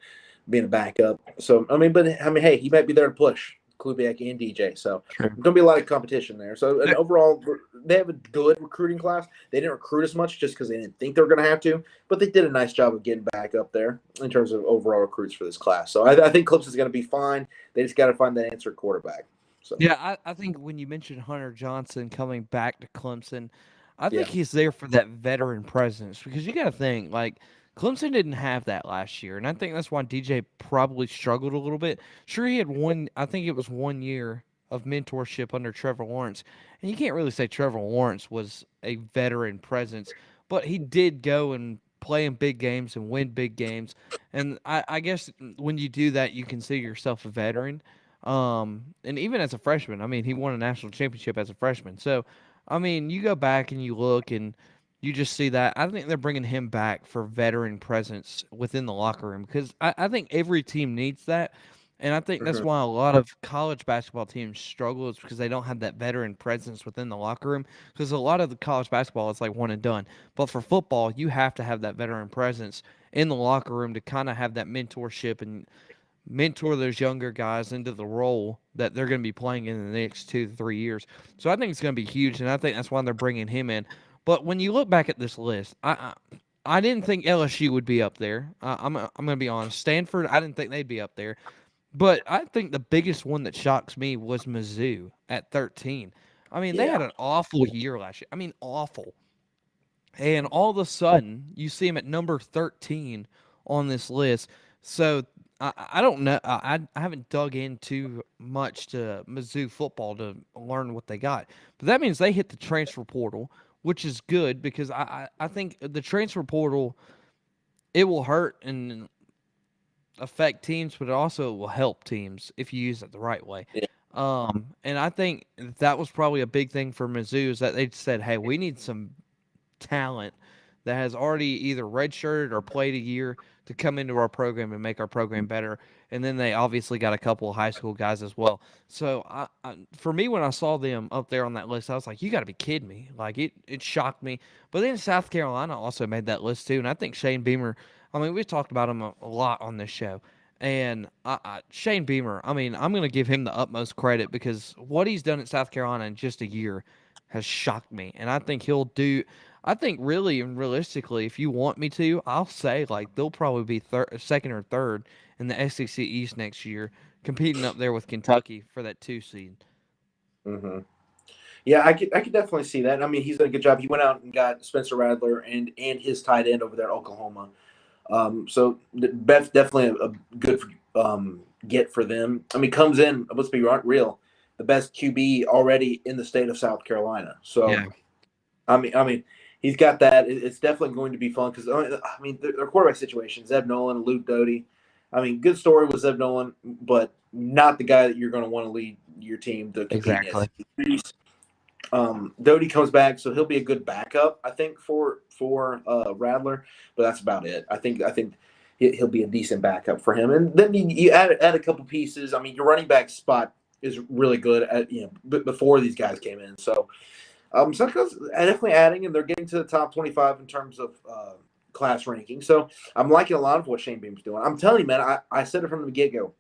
being a backup. So hey, he might be there to push Kulibiak and DJ. So there's going to be a lot of competition there. So and overall, they have a good recruiting class. They didn't recruit as much just because they didn't think they were going to have to, but they did a nice job of getting back up there in terms of overall recruits for this class. So I think Clemson's going to be fine. They just got to find that answer quarterback. So
yeah, I think when you mentioned Hunter Johnson coming back to Clemson, I think he's there for that veteran presence because you got to think like Clemson didn't have that last year, and I think that's why DJ probably struggled a little bit. Sure, he had I think it was 1 year of mentorship under Trevor Lawrence, and you can't really say Trevor Lawrence was a veteran presence, but he did go and play in big games and win big games, and I guess when you do that, you consider yourself a veteran. And even as a freshman, I mean, he won a national championship as a freshman. So, I mean, you go back and you look and you just see that. I think they're bringing him back for veteran presence within the locker room because I think every team needs that. And I think that's why a lot of college basketball teams struggle is because they don't have that veteran presence within the locker room. Because a lot of the college basketball is like one and done. But for football, you have to have that veteran presence in the locker room to kind of have that mentorship and mentor those younger guys into the role that they're going to be playing in the next 2 to 3 years. So I think it's going to be huge, and I think that's why they're bringing him in. But when you look back at this list, I didn't think LSU would be up there. I'm going to be honest. Stanford, I didn't think they'd be up there. But I think the biggest one that shocks me was Mizzou at 13. I mean, they had an awful year last year. I mean, awful. And all of a sudden, you see them at number 13 on this list. So I don't know. I haven't dug in too much to Mizzou football to learn what they got. But that means they hit the transfer portal, which is good because I think the transfer portal, it will hurt and affect teams, but it also will help teams if you use it the right way.
Yeah.
And I think that was probably a big thing for Mizzou is that they said, hey, we need some talent that has already either redshirted or played a year to come into our program and make our program better. And then they obviously got a couple of high school guys as well. So for me, when I saw them up there on that list, I was like, you got to be kidding me. Like it shocked me. But then South Carolina also made that list too. And I think Shane Beamer, I mean, we've talked about him a lot on this show. And Shane Beamer, I mean, I'm going to give him the utmost credit because what he's done at South Carolina in just a year has shocked me. And I think he'll do – I think really and realistically, if you want me to, I'll say like they'll probably be second or third in the SEC East next year, competing up there with Kentucky for that 2 seed.
Mm-hmm. Yeah, I could definitely see that. I mean, he's done a good job. He went out and got Spencer Rattler and his tight end over there at Oklahoma. So Beth's definitely a good get for them. I mean, comes in, let's be real, the best QB already in the state of South Carolina. So, yeah. I mean, he's got that. It's definitely going to be fun because, I mean, their quarterback situation, Zeb Nolan, Luke Doty. I mean, good story with Zeb Nolan, but not the guy that you're going to want to lead your team to compete against. Doty comes back, so he'll be a good backup, I think, for Radler. But that's about it. I think he'll be a decent backup for him. And then you add a couple pieces. I mean, your running back spot is really good at before these guys came in. So South Carolina's definitely adding, and they're getting to the top 25 in terms of class ranking. So I'm liking a lot of what Shane Beamer's doing. I'm telling you, man, I said it from the get go.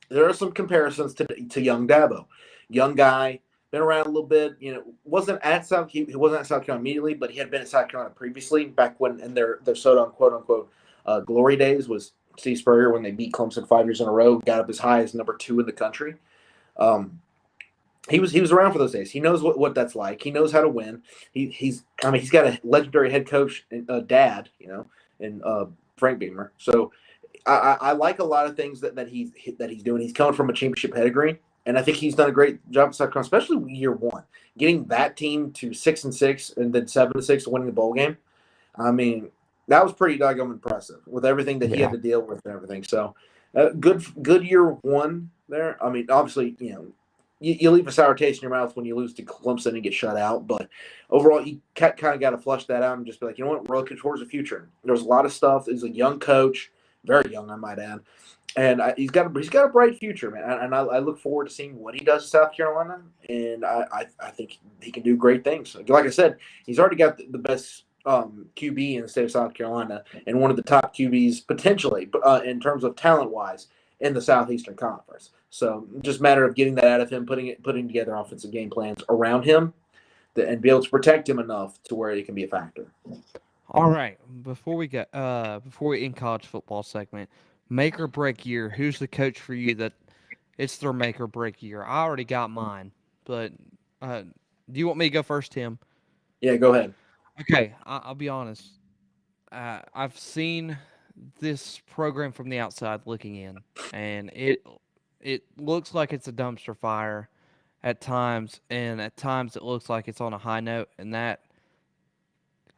There are some comparisons to young Dabo, young guy, been around a little bit. Wasn't at he wasn't at South Carolina immediately, but he had been at South Carolina previously, back when in their so quote unquote glory days was Steve Spurrier, when they beat Clemson 5 years in a row, got up as high as number 2 in the country. He was around for those days. He knows what that's like. He knows how to win. He's got a legendary head coach and dad, and Frank Beamer. So I like a lot of things that he's doing. He's coming from a championship pedigree, and I think he's done a great job at South Carolina, especially year one, getting that team to 6-6 and then 7-6, winning the bowl game. I mean, that was pretty doggone impressive with everything that he had to deal with and everything. So, good year one there. I mean, obviously, you leave a sour taste in your mouth when you lose to Clemson and get shut out. But overall, you kind of got to flush that out and just be like, you know what, we're looking towards the future. There's a lot of stuff. He's a young coach, very young, I might add, and he's got a bright future, man. And I look forward to seeing what he does in South Carolina. And I think he can do great things. Like I said, he's already got the best QB in the state of South Carolina and one of the top QBs potentially in terms of talent-wise in the Southeastern Conference. So just a matter of getting that out of him, putting together offensive game plans around him, and be able to protect him enough to where he can be a factor.
All right. Before we end college football segment, make or break year. Who's the coach for you that it's their make or break year? I already got mine, but do you want me to go first, Tim?
Yeah, go ahead.
Okay, I'll be honest. I've seen this program from the outside looking in, and it looks like it's a dumpster fire at times, and at times it looks like it's on a high note, and that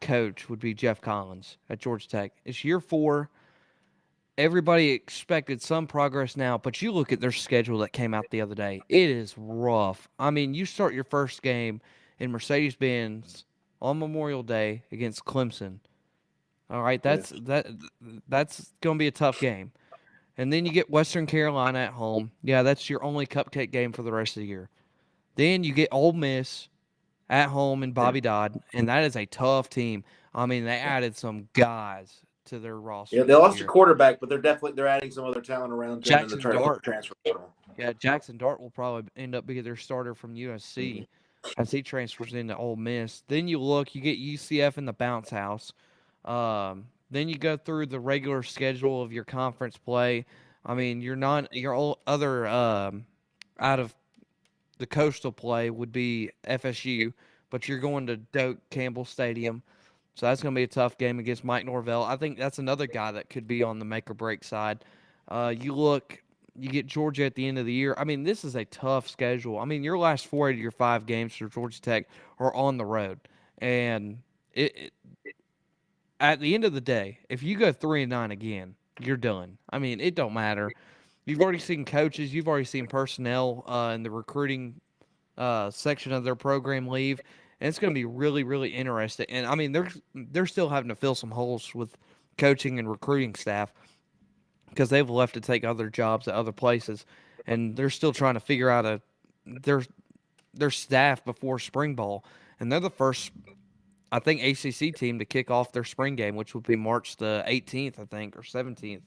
coach would be Jeff Collins at Georgia Tech. It's year 4. Everybody expected some progress now, but you look at their schedule that came out the other day. It is rough. I mean, you start your first game in Mercedes-Benz on Memorial Day against Clemson. All right, that's going to be a tough game. And then you get Western Carolina at home. Yeah, that's your only cupcake game for the rest of the year. Then you get Ole Miss at home in Bobby Dodd, and that is a tough team. I mean, they added some guys to their roster.
Yeah, they lost a quarterback, but they're adding some other talent around them in the transfer portal.
Yeah, Jackson Dart will probably end up being their starter from USC as he transfers into Ole Miss. Then you get UCF in the bounce house. Then you go through the regular schedule of your conference play. I mean, your other out of the coastal play would be FSU, but you're going to Doak Campbell Stadium. So that's going to be a tough game against Mike Norvell. I think that's another guy that could be on the make or break side. You get Georgia at the end of the year. I mean, this is a tough schedule. I mean, your last 4 out of your 5 games for Georgia Tech are on the road. And at the end of the day, if you go 3-9 again, you're done. I mean, it don't matter. You've already seen coaches. You've already seen personnel in the recruiting section of their program leave. And it's going to be really, really interesting. And, I mean, they're still having to fill some holes with coaching and recruiting staff because they've left to take other jobs at other places. And they're still trying to figure out their staff before spring ball. And they're the first, I think, ACC team to kick off their spring game, which would be March the 18th, I think, or 17th.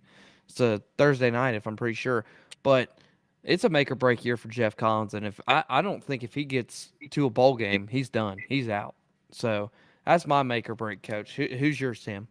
It's a Thursday night, if I'm pretty sure. But it's a make or break year for Jeff Collins, and I don't think if he gets to a bowl game, he's done. He's out. So that's my make or break coach. Who's yours, Tim?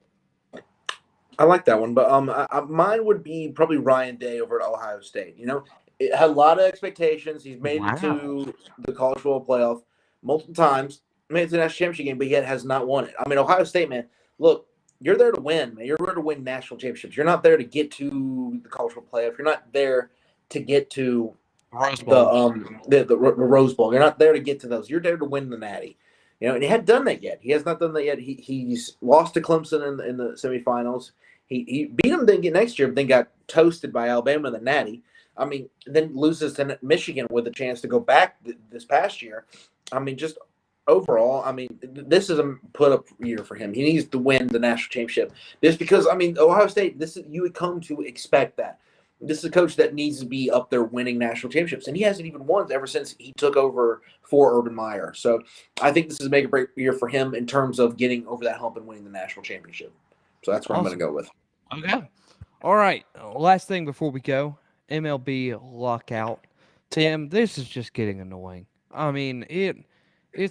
I like that one, but mine would be probably Ryan Day over at Ohio State. It had a lot of expectations. He's made it to the college football playoff multiple times, made it to the national championship game, but yet has not won it. I mean, Ohio State, man, look, you're there to win, man. You're there to win national championships. You're not there to get to the college football playoff. You're not there to get to the Rose Bowl. You're not there to get to those. You're there to win the Natty. And he hadn't done that yet. He has not done that yet. He's lost to Clemson in the semifinals. He beat them then next year, but then got toasted by Alabama in the Natty. I mean, then loses to Michigan with a chance to go back this past year. I mean, just overall, I mean, this is a put up year for him. He needs to win the national championship. This because I mean, Ohio State. This is you would come to expect that. This is a coach that needs to be up there winning national championships, and he hasn't even won ever since he took over for Urban Meyer. So I think this is a make or break year for him in terms of getting over that hump and winning the national championship. So that's what I'm going to
Awesome.
go with.
Okay. All right. Last thing before we go, MLB lockout. Tim, this is just getting annoying. I mean, it's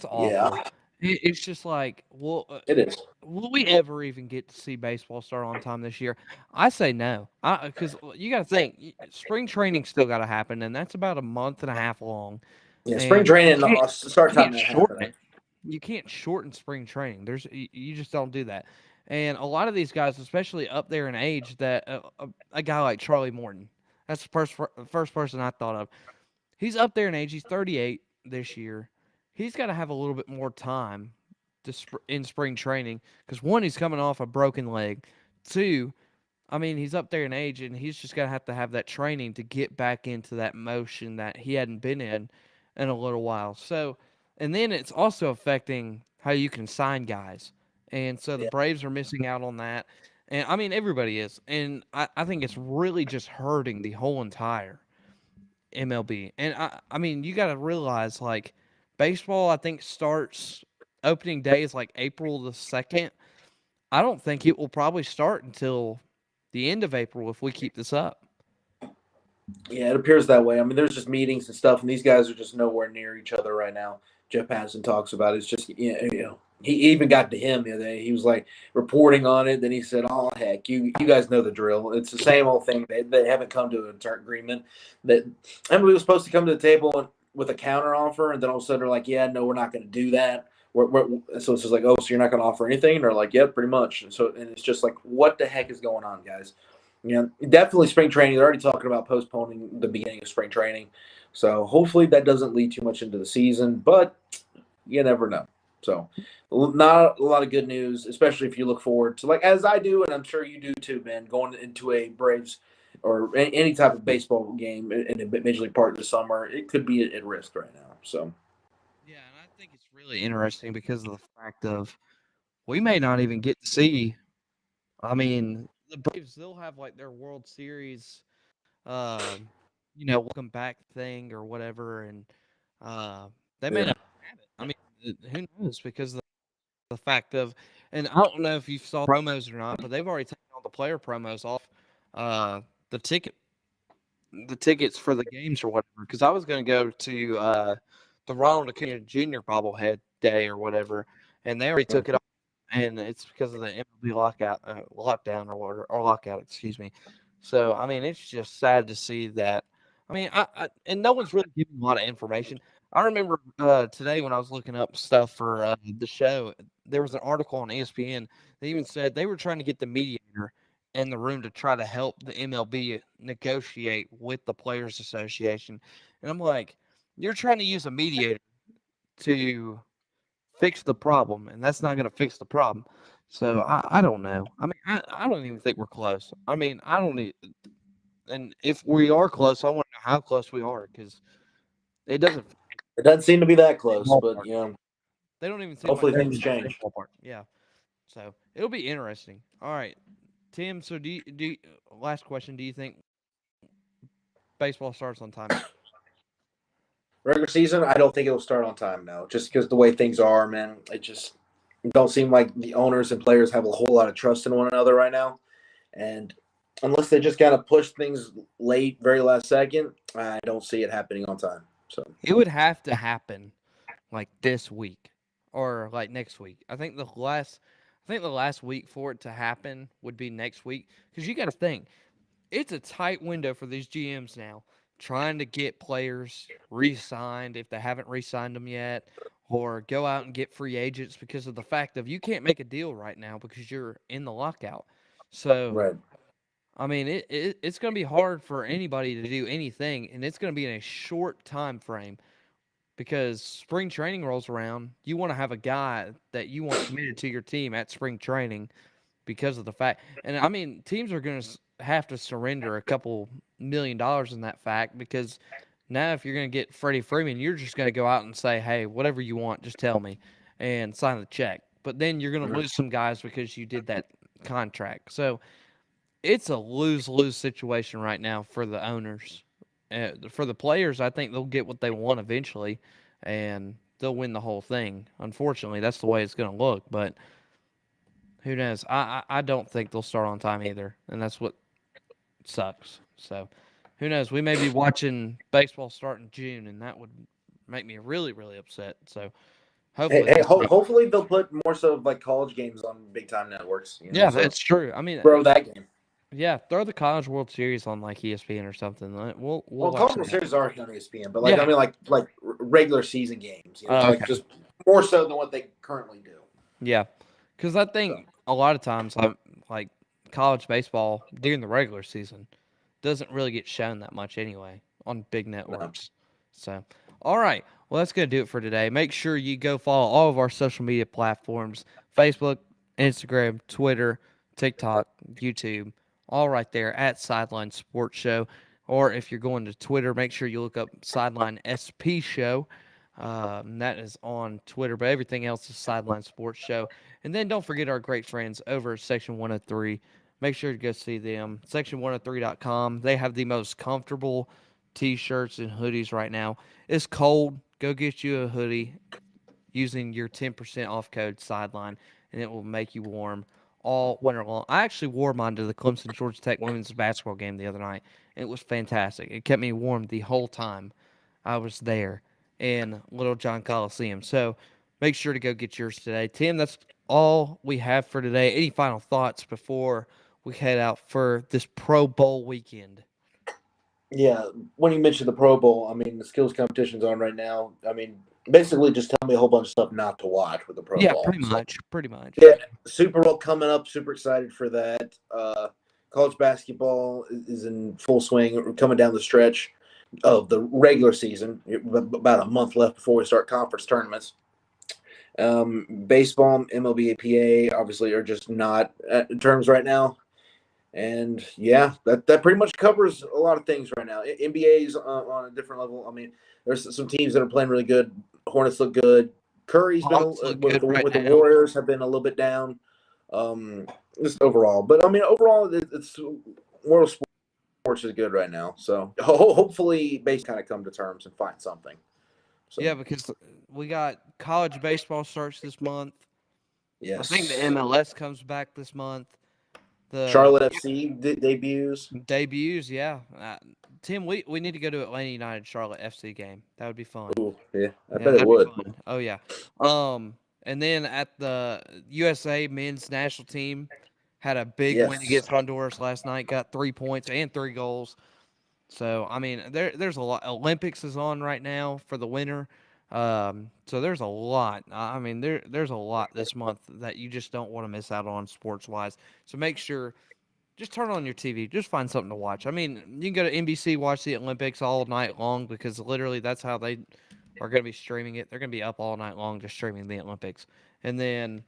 Yeah,
awful. It's just like, well,
it is.
will we ever even get to see baseball start on time this year? I say no. Because you got to think, spring training still got to happen, and that's about a month and a half long.
Yeah, spring
And
training start
you
time
can't
not
shorten
happening.
it. You can't shorten spring training. You just don't do that. And a lot of these guys, especially up there in age, that a guy like Charlie Morton, that's the first person I thought of. He's up there in age. He's 38 this year. He's got to have a little bit more time in spring training because one, he's coming off a broken leg. Two, I mean, he's up there in age, and he's just gonna have that training to get back into that motion that he hadn't been in a little while. So, and then it's also affecting how you can sign guys, and so the
Yeah,
Braves are missing out on that. And I mean, everybody is, and I think it's really just hurting the whole entire MLB. And I mean, you got to realize like baseball, I think starts opening day is like April the 2nd. I don't think it will probably start until the end of April if we keep this up.
yeah, it appears that way. I mean, there's just meetings and stuff, and these guys are just nowhere near each other right now. Jeff Passan talks about it. It's just he even got to him the other day. He was like reporting on it. Then he said, "Oh heck, you guys know the drill. It's the same old thing. They haven't come to an agreement. That everybody was supposed to come to the table with a counter offer, and then all of a sudden they're like, yeah, no, we're not going to do that. So it's just like, oh, so you're not going to offer anything? And they're like, yep, pretty much. And it's just like, what the heck is going on, guys? Definitely spring training. They're already talking about postponing the beginning of spring training. So hopefully that doesn't lead too much into the season, but you never know. So not a lot of good news, especially if you look forward to, like, as I do, and I'm sure you do too, man, going into a Braves or any type of baseball game in a Major League Park this summer, it could be at risk right now. So
Yeah, and I think it's really interesting because of the fact of we may not even get to see. I mean, the Braves they'll have like their World Series, um, welcome back thing or whatever, and uh, they may
yeah,
not have it. I mean, who knows? Because the fact of, and I don't know if you saw promos or not, but they've already taken all the player promos off uh, the ticket, the tickets for the games or whatever. Because I was going to go to the Ronald Acuna Jr. bobblehead day or whatever, and they already took it off, and it's because of the MLB lockdown or lockout, excuse me. So I mean, it's just sad to see that. I mean, and no one's really giving a lot of information. I remember today when I was looking up stuff for the show, there was an article on ESPN. They even said they were trying to get the mediator in the room to try to help the MLB negotiate with the Players Association. And I'm like, you're trying to use a mediator to fix the problem, and that's not going to fix the problem. So I don't know. I mean, I don't even think we're close. I mean, I don't need, and if we are close, I want to know how close we are because it doesn't feel
it doesn't seem to be that
like the
close,
same
but
ballpark. They don't even seem like
hopefully
they're
things
in the same
change.
ballpark. Yeah. So it'll be interesting. All right, Tim. So last question? Do you think baseball starts on time this?
Regular season, I don't think it'll start on time now, just because the way things are, man. It just don't seem like the owners and players have a whole lot of trust in one another right now. And unless they just kind of push things late, very last second, I don't see it happening on time. So
It would have to happen like this week or like next week. I think the last week for it to happen would be next week because you got to think it's a tight window for these GMs now, trying to get players re-signed if they haven't re-signed them yet, or go out and get free agents because of the fact of you can't make a deal right now because you're in the lockout. So
right,
I mean, it's going to be hard for anybody to do anything, and it's going to be in a short time frame because spring training rolls around. You want to have a guy that you want committed to your team at spring training because of the fact. And I mean, teams are going to have to surrender a couple $1 million in that fact because Now, if you're going to get Freddie Freeman, you're just going to go out and say, hey, whatever you want, just tell me and sign the check. But then you're going to
Mhm.
lose some guys because you did that contract. So it's a lose-lose situation right now for the owners. For the players, I think they'll get what they want eventually, and they'll win the whole thing. Unfortunately, that's the way it's going to look. But who knows? I don't think they'll start on time either, and that's what sucks. So who knows? We may be watching baseball start in June, and that would make me really, really upset. So
Hey,
hopefully they start.
hopefully they'll put more so of like college games on big time networks.
Yeah,
So
that's true. I mean,
grow that game.
yeah, throw the College World Series on like ESPN or something. We'll
Well,
watch
college World
that.
Series is already on ESPN, but like
Yeah.
I mean, like regular season games.
Oh,
Like
okay.
just more so than what they currently do.
Yeah, because I
So
think a lot of times, like college baseball during the regular season doesn't really get shown that much anyway on big
no.
networks. So, all right. Well, that's going to do it for today. Make sure you go follow all of our social media platforms: Facebook, Instagram, Twitter, TikTok, YouTube, all right there at Sideline Sports Show. Or if you're going to Twitter, make sure you look up Sideline SP Show. That is on Twitter, but everything else is Sideline Sports Show. And then don't forget our great friends over at Section 103. Make sure to go see them. Section103.com. They have the most comfortable t-shirts and hoodies right now. It's cold. Go get you a hoodie using your 10% off code Sideline, and it will make you warm all winter long. I actually wore mine to the Clemson Georgia Tech women's basketball game the other night. It was fantastic. It kept me warm the whole time I was there in Little John Coliseum. So make sure to go get yours today. Tim, that's all we have for today. Any final thoughts before we head out for this Pro Bowl weekend?
Yeah, when you mentioned the Pro Bowl, I mean the skills competition's on right now. I mean, basically just tell me a whole bunch of stuff not to watch with the Pro
Yeah,
Bowl.
pretty
So
much. Pretty much.
yeah, Super Bowl coming up. Super excited for that. College basketball is in full swing. We're coming down the stretch of the regular season. About a month left before we start conference tournaments. Baseball, MLB, APA obviously are just not in terms right now. And yeah, that pretty much covers a lot of things right now. NBA is on a different level. I mean, there's some teams that are playing really good. Hornets look good. Curry's been
Hawks look
with
good right
the
now.
Warriors have been a little bit down. Um, just overall, but I mean, overall, it's world sports is good right now. So hopefully, base kind of come to terms and find something.
Yeah,
So
because we got college baseball starts this month. I think the
yes,
MLS comes back this month. The
Charlotte FC debuts.
debuts, yeah. Tim, we need to go to Atlanta United Charlotte FC game. That would be fun.
Ooh, yeah, I
Yeah,
bet it
that'd be
would.
fun. Oh yeah. And then at the USA men's national team had a big win
Yes.
against Honduras last night. Got 3 points and 3 goals. So I mean, there's a lot. Olympics is on right now for the winter. So there's a lot. I mean, there's a lot this month that you just don't want to miss out on sports wise. So make sure just turn on your TV. Just find something to watch. I mean, you can go to NBC, watch the Olympics all night long because literally that's how they are going to be streaming it. They're going to be up all night long just streaming the Olympics. And then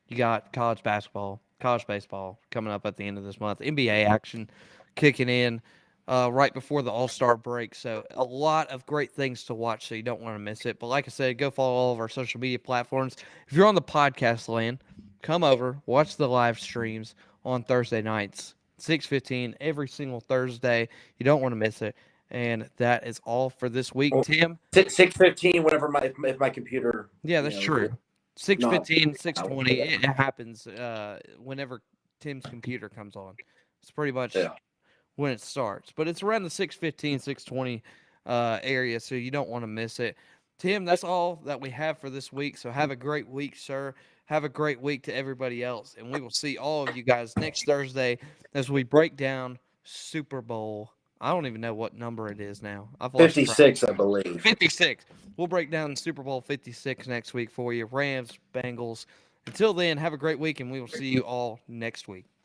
you got college basketball, college baseball coming up at the end of this month, NBA action kicking in right before the All Star break. So, a lot of great things to watch, so you don't want to miss it. But, like I said, go follow all of our social media platforms. If you're on the podcast land, come over, watch the live streams on Thursday nights, 6:15 every single Thursday. You don't want to miss it. And that is all for this week,
Well,
Tim.
6:15. Whenever if my computer,
Yeah, that's true.
is
Six
not.
fifteen, 6:20. It happens whenever Tim's computer comes on. It's pretty much
Yeah.
when it starts. But it's around the 6:15, 6:20 area, so you don't want to miss it. Tim, that's all that we have for this week. So have a great week, sir. Have a great week to everybody else. And we will see all of you guys next Thursday as we break down Super Bowl. I don't even know what number it is now. I've lost track.
56, I believe.
56. We'll break down Super Bowl 56 next week for you. Rams, Bengals. Until then, have a great week, and we will see you all next week.